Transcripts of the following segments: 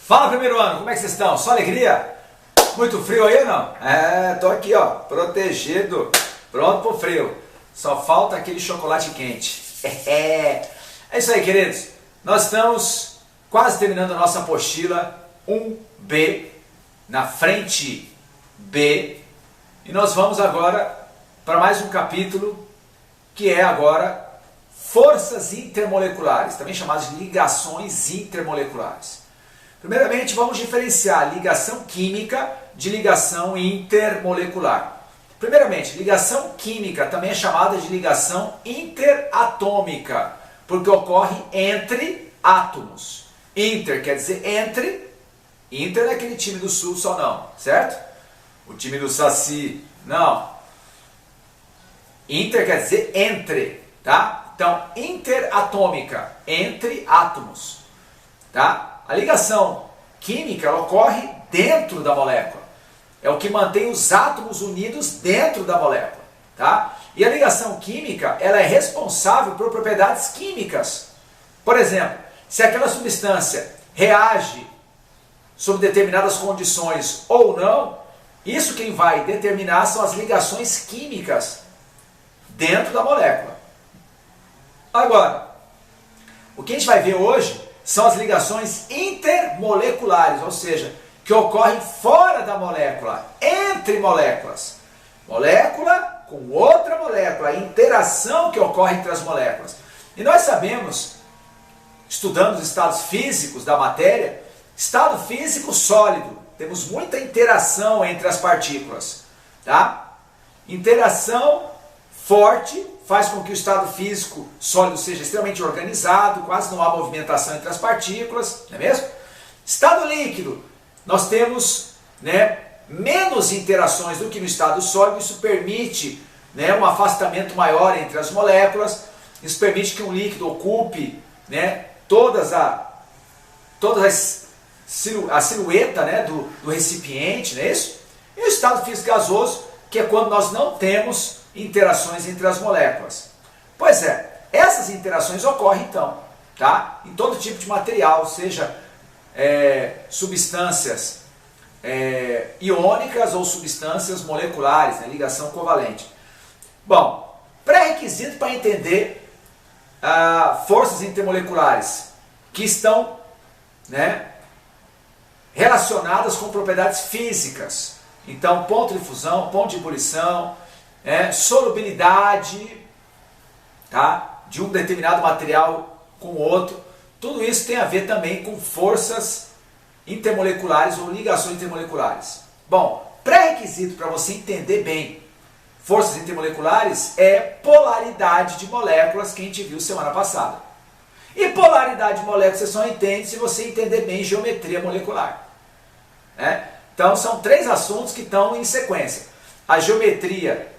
Fala, primeiro ano, como é que vocês estão? Só alegria? Muito frio aí ou não? Tô aqui, ó, protegido, pronto pro frio. Só falta aquele chocolate quente. É isso aí, queridos. Nós estamos quase terminando a nossa apostila 1B, na frente B. E nós vamos agora para mais um capítulo, que é agora forças intermoleculares, também chamadas de ligações intermoleculares. Primeiramente, vamos diferenciar ligação química de ligação intermolecular. Primeiramente, ligação química também é chamada de ligação interatômica, porque ocorre entre átomos. Inter quer dizer entre, Inter não é aquele time do Sul só não, certo? O time do Saci, não. Inter quer dizer entre, tá? Então, interatômica, entre átomos, tá? A ligação química ela ocorre dentro da molécula. É o que mantém os átomos unidos dentro da molécula, tá? E a ligação química ela é responsável por propriedades químicas. Por exemplo, se aquela substância reage sob determinadas condições ou não, isso quem vai determinar são as ligações químicas dentro da molécula. Agora, o que a gente vai ver hoje são as ligações intermoleculares, ou seja, que ocorrem fora da molécula, entre moléculas. Molécula com outra molécula, a interação que ocorre entre as moléculas. E nós sabemos, estudando os estados físicos da matéria, estado físico sólido, temos muita interação entre as partículas, tá? Interação forte faz com que o estado físico sólido seja extremamente organizado, quase não há movimentação entre as partículas, não é mesmo? Estado líquido, nós temos menos interações do que no estado sólido, isso permite um afastamento maior entre as moléculas, isso permite que um líquido ocupe toda a silhueta do recipiente, não é isso? E o estado físico gasoso, que é quando nós não temos interações entre as moléculas. Pois é, essas interações ocorrem então, tá? Em todo tipo de material, seja substâncias iônicas ou substâncias moleculares, ligação covalente. Bom, pré-requisito para entender forças intermoleculares que estão relacionadas com propriedades físicas. Então, ponto de fusão, ponto de ebulição, solubilidade, tá? De um determinado material com o outro. Tudo isso tem a ver também com forças intermoleculares ou ligações intermoleculares. Bom, pré-requisito para você entender bem forças intermoleculares é polaridade de moléculas, que a gente viu semana passada. E polaridade de moléculas você só entende se você entender bem geometria molecular. Então são três assuntos que estão em sequência. A geometria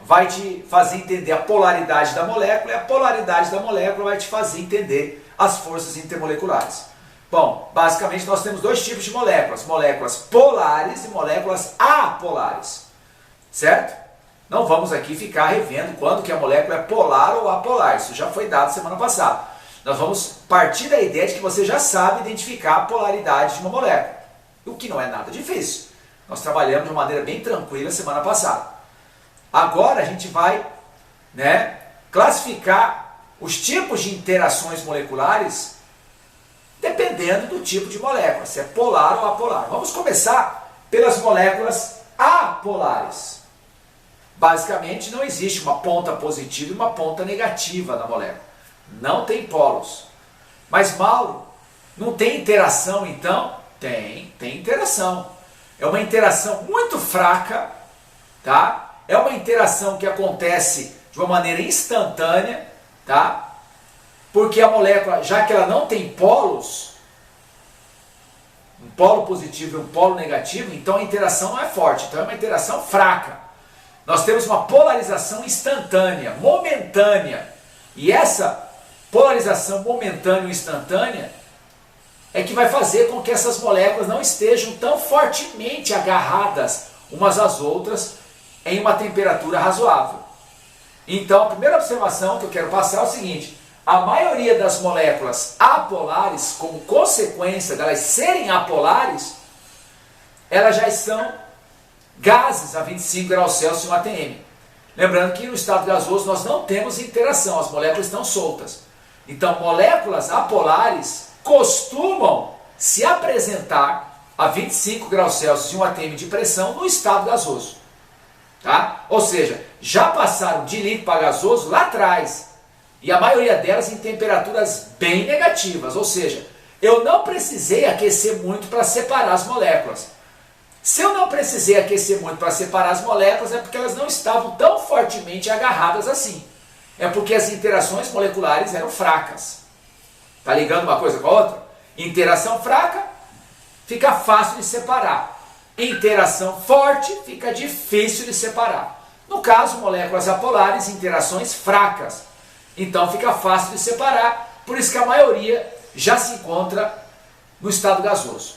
vai te fazer entender a polaridade da molécula, e a polaridade da molécula vai te fazer entender as forças intermoleculares. Bom, basicamente nós temos dois tipos de moléculas, moléculas polares e moléculas apolares, certo? Não vamos aqui ficar revendo quando que a molécula é polar ou apolar, isso já foi dado semana passada. Nós vamos partir da ideia de que você já sabe identificar a polaridade de uma molécula, o que não é nada difícil. Nós trabalhamos de uma maneira bem tranquila semana passada. Agora a gente vai classificar os tipos de interações moleculares dependendo do tipo de molécula, se é polar ou apolar. Vamos começar pelas moléculas apolares. Basicamente não existe uma ponta positiva e uma ponta negativa na molécula. Não tem polos. Mas, Mauro, não tem interação então? Tem interação. É uma interação muito fraca, tá? É uma interação que acontece de uma maneira instantânea, tá? Porque a molécula, já que ela não tem polos, um polo positivo e um polo negativo, então a interação não é forte, então é uma interação fraca. Nós temos uma polarização instantânea, momentânea. E essa polarização momentânea e instantânea é que vai fazer com que essas moléculas não estejam tão fortemente agarradas umas às outras em uma temperatura razoável. Então, a primeira observação que eu quero passar é o seguinte: a maioria das moléculas apolares, como consequência delas serem apolares, elas já são gases a 25 graus Celsius e 1 atm. Lembrando que no estado gasoso nós não temos interação, as moléculas estão soltas. Então, moléculas apolares costumam se apresentar a 25 graus Celsius e 1 atm de pressão no estado gasoso. Tá? Ou seja, já passaram de líquido para gasoso lá atrás. E a maioria delas em temperaturas bem negativas. Ou seja, eu não precisei aquecer muito para separar as moléculas. Se eu não precisei aquecer muito para separar as moléculas, é porque elas não estavam tão fortemente agarradas assim. É porque as interações moleculares eram fracas. Tá ligando uma coisa com a outra? Interação fraca, fica fácil de separar. Interação forte, fica difícil de separar. No caso, moléculas apolares, interações fracas. Então fica fácil de separar, por isso que a maioria já se encontra no estado gasoso.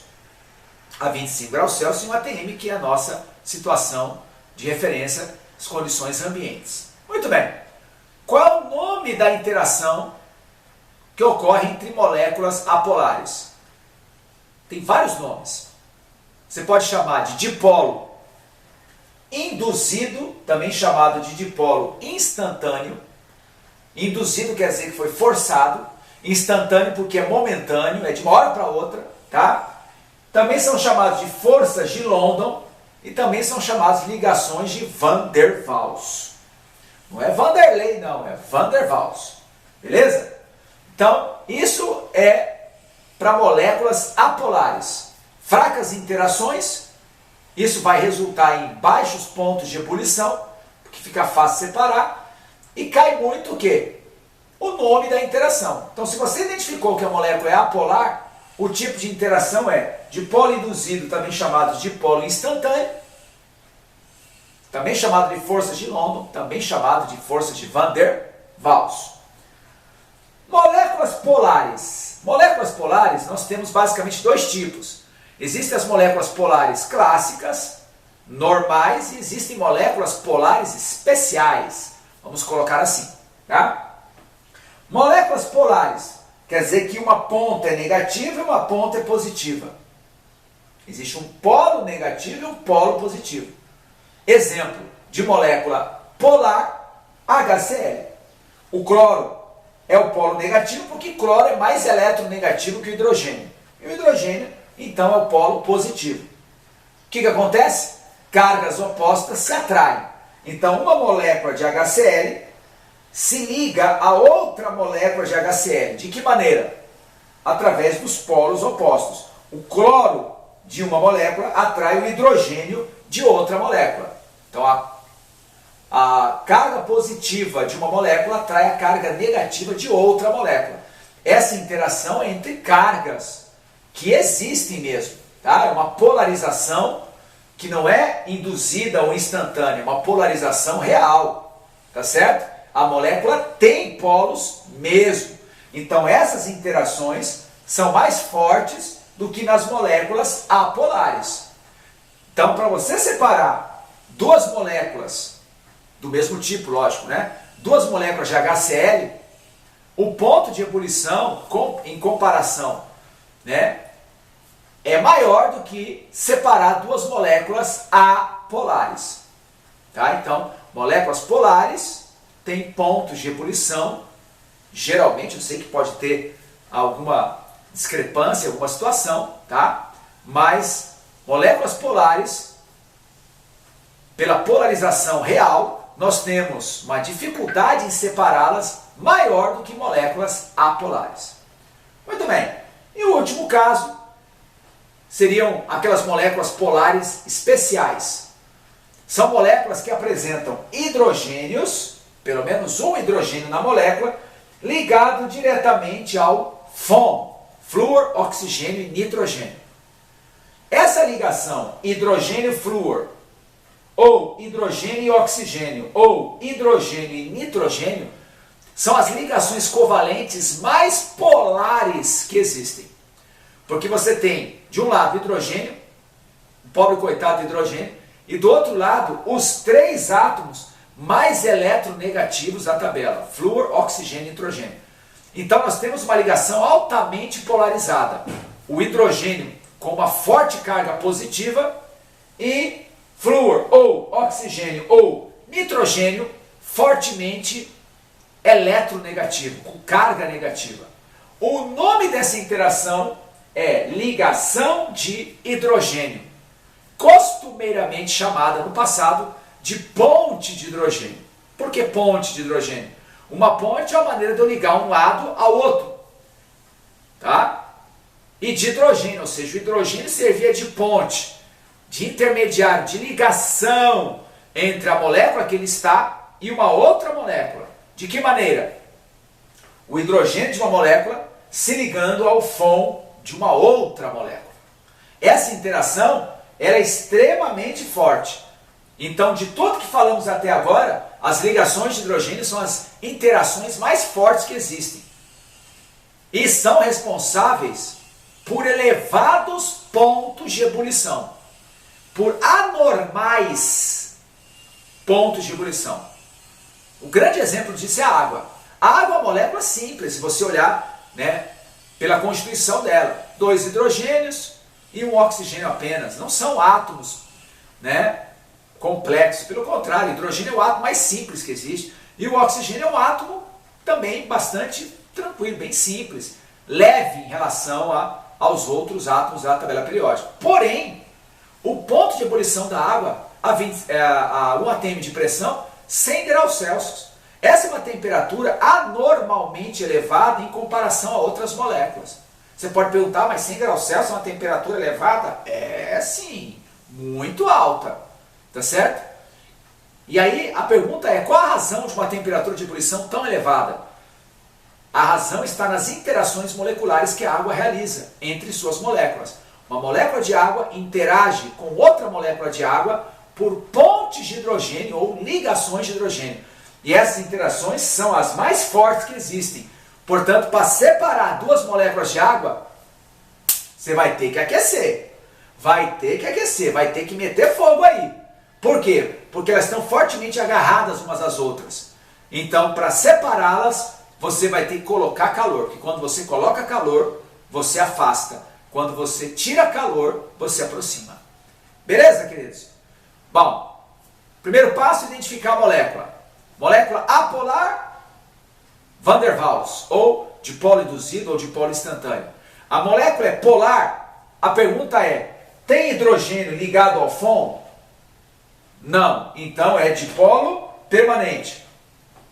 A 25 graus Celsius e 1 atm, que é a nossa situação de referência, as condições ambientes. Muito bem. Qual é o nome da interação que ocorre entre moléculas apolares? Tem vários nomes. Você pode chamar de dipolo induzido, também chamado de dipolo instantâneo. Induzido quer dizer que foi forçado, instantâneo porque é momentâneo, é de uma hora para outra, tá? Também são chamados de forças de London e também são chamados de ligações de Van der Waals. Não é Vanderlei não, é Van der Waals. Beleza? Então, isso é para moléculas apolares. Fracas interações, isso vai resultar em baixos pontos de ebulição, porque fica fácil separar. E cai muito o quê? O nome da interação. Então, se você identificou que a molécula é apolar, o tipo de interação é dipolo induzido, também chamado de dipolo instantâneo, também chamado de forças de London, também chamado de forças de Van der Waals. Moléculas polares. Moléculas polares, nós temos basicamente dois tipos. Existem as moléculas polares clássicas, normais, e existem moléculas polares especiais. Vamos colocar assim, tá? Moléculas polares quer dizer que uma ponta é negativa e uma ponta é positiva. Existe um polo negativo e um polo positivo. Exemplo de molécula polar, HCl. O cloro é o polo negativo porque cloro é mais eletronegativo que o hidrogênio. E o hidrogênio, então, é o polo positivo. O que acontece? Cargas opostas se atraem. Então, uma molécula de HCl se liga a outra molécula de HCl. De que maneira? Através dos polos opostos. O cloro de uma molécula atrai o hidrogênio de outra molécula. Então, a carga positiva de uma molécula atrai a carga negativa de outra molécula. Essa interação é entre cargas que existem mesmo. Tá? É uma polarização que não é induzida ou instantânea, é uma polarização real, tá certo? A molécula tem polos mesmo. Então essas interações são mais fortes do que nas moléculas apolares. Então, para você separar duas moléculas do mesmo tipo, lógico, né? Duas moléculas de HCl, o ponto de ebulição, em comparação, né, é maior do que separar duas moléculas apolares. Tá? Então, moléculas polares têm pontos de ebulição. Geralmente, eu sei que pode ter alguma discrepância, alguma situação, tá? Mas moléculas polares, pela polarização real, nós temos uma dificuldade em separá-las maior do que moléculas apolares. Muito bem. E o último caso seriam aquelas moléculas polares especiais. São moléculas que apresentam hidrogênios, pelo menos um hidrogênio na molécula, ligado diretamente ao FON, flúor, oxigênio e nitrogênio. Essa ligação hidrogênio-flúor, ou hidrogênio e oxigênio, ou hidrogênio e nitrogênio, são as ligações covalentes mais polares que existem. Porque você tem, de um lado, hidrogênio, o pobre coitado do hidrogênio, e do outro lado, os três átomos mais eletronegativos da tabela, flúor, oxigênio e nitrogênio. Então nós temos uma ligação altamente polarizada. O hidrogênio com uma forte carga positiva e flúor ou oxigênio ou nitrogênio fortemente eletronegativo, com carga negativa. O nome dessa interação é ligação de hidrogênio, costumeiramente chamada no passado de ponte de hidrogênio. Por que ponte de hidrogênio? Uma ponte é a maneira de eu ligar um lado ao outro, tá? E de hidrogênio, ou seja, o hidrogênio servia de ponte, de intermediário, de ligação entre a molécula que ele está e uma outra molécula. De que maneira? O hidrogênio de uma molécula se ligando ao FON de uma outra molécula. Essa interação era extremamente forte. Então, de tudo que falamos até agora, as ligações de hidrogênio são as interações mais fortes que existem. E são responsáveis por elevados pontos de ebulição, por anormais pontos de ebulição. O grande exemplo disso é a água. A água é uma molécula simples, se você olhar, né, pela constituição dela. 2 hidrogênios e um oxigênio apenas. Não são átomos, né, complexos. Pelo contrário, o hidrogênio é o átomo mais simples que existe. E o oxigênio é um átomo também bastante tranquilo, bem simples, leve em relação aos outros átomos da tabela periódica. Porém, o ponto de ebulição da água a 1 atm de pressão, 100 graus Celsius. Essa é uma temperatura anormalmente elevada em comparação a outras moléculas. Você pode perguntar, mas 100 graus Celsius é uma temperatura elevada? É sim, muito alta, tá certo? E aí a pergunta é, qual a razão de uma temperatura de ebulição tão elevada? A razão está nas interações moleculares que a água realiza entre suas moléculas. Uma molécula de água interage com outra molécula de água por pontes de hidrogênio ou ligações de hidrogênio. E essas interações são as mais fortes que existem. Portanto, para separar 2 moléculas de água, você vai ter que aquecer. Vai ter que meter fogo aí. Por quê? Porque elas estão fortemente agarradas umas às outras. Então, para separá-las, você vai ter que colocar calor. Porque quando você coloca calor, você afasta. Quando você tira calor, você aproxima. Beleza, queridos? Bom, primeiro passo é identificar a molécula. Molécula apolar, Van der Waals, ou dipolo induzido ou dipolo instantâneo. A molécula é polar, a pergunta é, tem hidrogênio ligado ao FON? Não, então é dipolo permanente.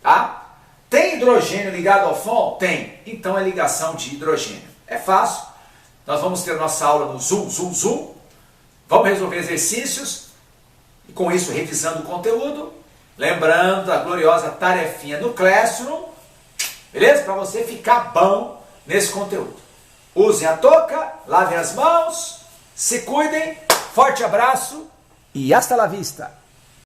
Tá? Tem hidrogênio ligado ao FON? Tem, então é ligação de hidrogênio. É fácil, nós vamos ter nossa aula no Zoom, vamos resolver exercícios, e com isso revisando o conteúdo, lembrando a gloriosa tarefinha do Classroom, beleza? Para você ficar bom nesse conteúdo. Usem a touca, lavem as mãos, se cuidem, forte abraço e hasta la vista!